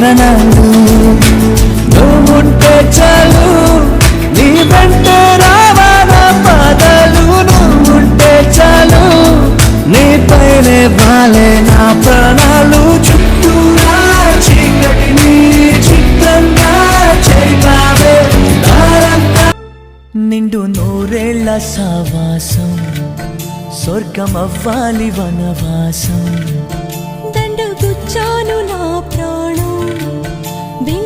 తోరణాలు నువ్వుంటే చాలు నీ వెంటే రావాల పాదాలు నువ్వుంటే చాలు నీ పైనే బాలే నా ప్రాణాలు చుట్టూరా చీకటిని చిత్రంగా చేయావే నిండు నూరేళ్ల సావాసం స్వర్గమవ్వాలి వనవాసం